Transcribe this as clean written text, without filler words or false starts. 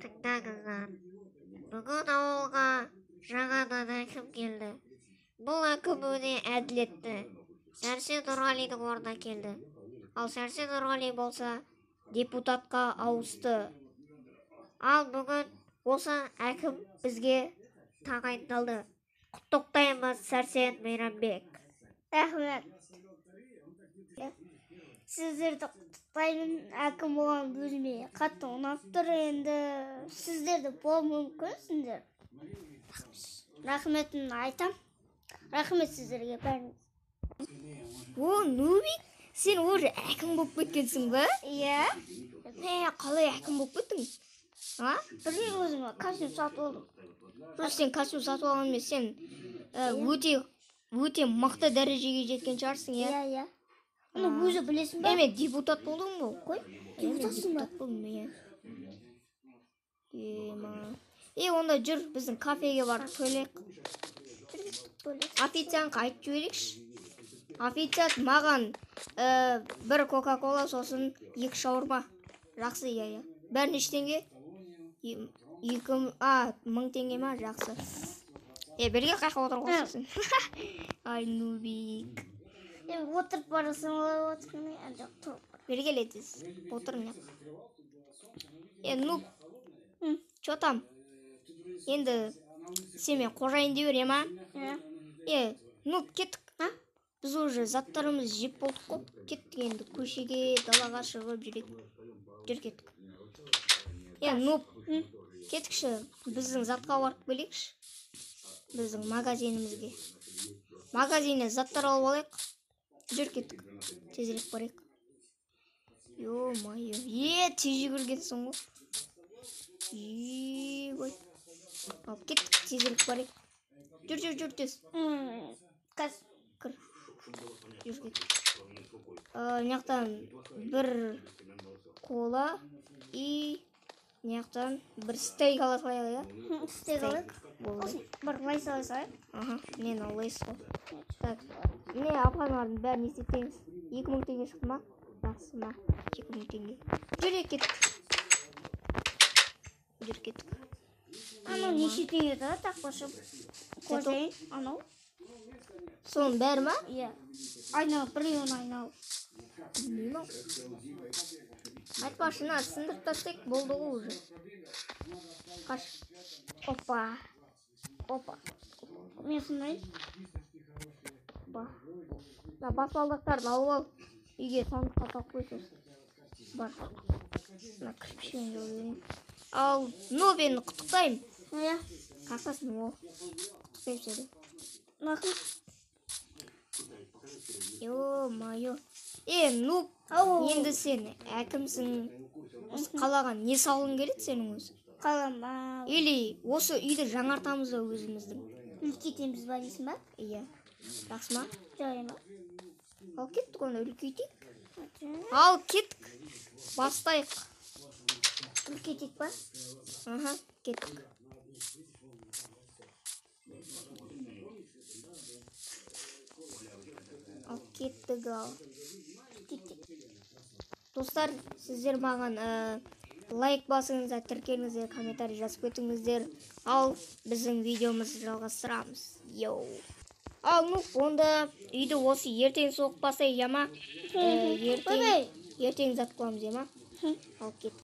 Тыңдаңыздар. Бүгін ауылға жаңадан әкім келді. Бұл әкім өте әділетті. Сәрсен Нұрғалидің орнына келді. Ал Сәрсен Нұрғали болса депутатқа ауысты. Ал бүгін осы әкім бізге тағайындалды. Құттықтаймыз, Сәрсен Мейрамбек. Рахмет. Сіздерді құттықтаймын. Әкім болған өзіме қатты ұнап тұр. Енді сіздерді болуы мүмкінсіңдер. Рахметін айтам. Рахмет сіздерге бәріңіз. О, Нубик, сен уже әкім болып кеткенсің ба? Иә. Қалай әкім болып кеттің? Білмеймін, өзіме костюм сатып алдым. Сен костюм сатып алған емес, сен өте мықты дәрежеге жеткен шығарсың, иә? Иә. Оны өзі білесің ба? Еме, депутат болдың ба? Қой, депутатсың ба? Депутат болдым, иә. Онда жүр, біздің кафеге барып сөйлейік. Официантқа айтып жіберейікші. Официант маған бір кока-кола сосын 2 шаурма. Жақсы, иә. Бәрі неше теңге? 1000 теңге ма? Жақсы. Бірге қайқа отырып қосың. Ай, Нубик. Отырып барасың, отырмын. Бірге летіз. Отырың. Нуб, чо там? Енді семен қожайын дей бере ма? Нуб, кеттік. Біз уже заттарымыз жеп болдық қой. Кеттік енді көшеге, далаға шығып жүрек. Жүр кеттік. Нуб, кеттікші. Біздің затқа барып келейікші. Біздің магазинімізге. Магазиннен заттар алып алайық. Жүр кеттік. Тезірек барайық. Йо-майо. Тез жүгіргенсің ғой. Ой. Ал кеттік, тезірек барайық. Жүр тез. Кір. Жүр кеттік. Неқтан бір кола и неқтан бір стейк ала салайық, иә? Стейк алайық. Бір лайс ала салайық. Мен лайс қой. Так, апанлардың бәрін есептеңіз. 2000 теңге шықты ма? Жақсы ма? 2000 теңге. Жүр кеттік. Анау неше теңге да тақпашып? Қожайын, анау? Соның бәрі ма? Иә. Айнал, біреуін айнал. Білмеймін ау. Айтпашына сындырып тастайық, болды ғой уже. Қаш. Опа. Мен сындайын. Баспалдақтарын алып ал. Үйге сандыққа салып қойсыз. Бар. Кірпішпен жолдайын. Ал, Нубені құттықтаймын. Иә. Қақсасын ол. Құттықтаймын сені. Мақым. Йо-майо. Нуб, енді сен әкімсің. Осы қалаған не салғың келеді сенің өзі? Қалама. Или осы үйді жаңартамыз ба өзіміздің? Үлкейтеміз ба дейсің ба? Иә. Жақсы ма? Жай ма? Ал кеттік, оны үлкейтейік. Ал кеттік. Бастайық. Үлкейтейік ба? Кеттік. Ал кеттік ал. Достар, сіздер маған лайк басыңыздар, тіркеліңіздер, комментарий жазып кетіңіздер. Ал біздің видеомызды жалғастырамыз. Ал, онда үйді осы ертең соғып басайық, ема? Ертең зат қыламыз, ема? Ал кеттік.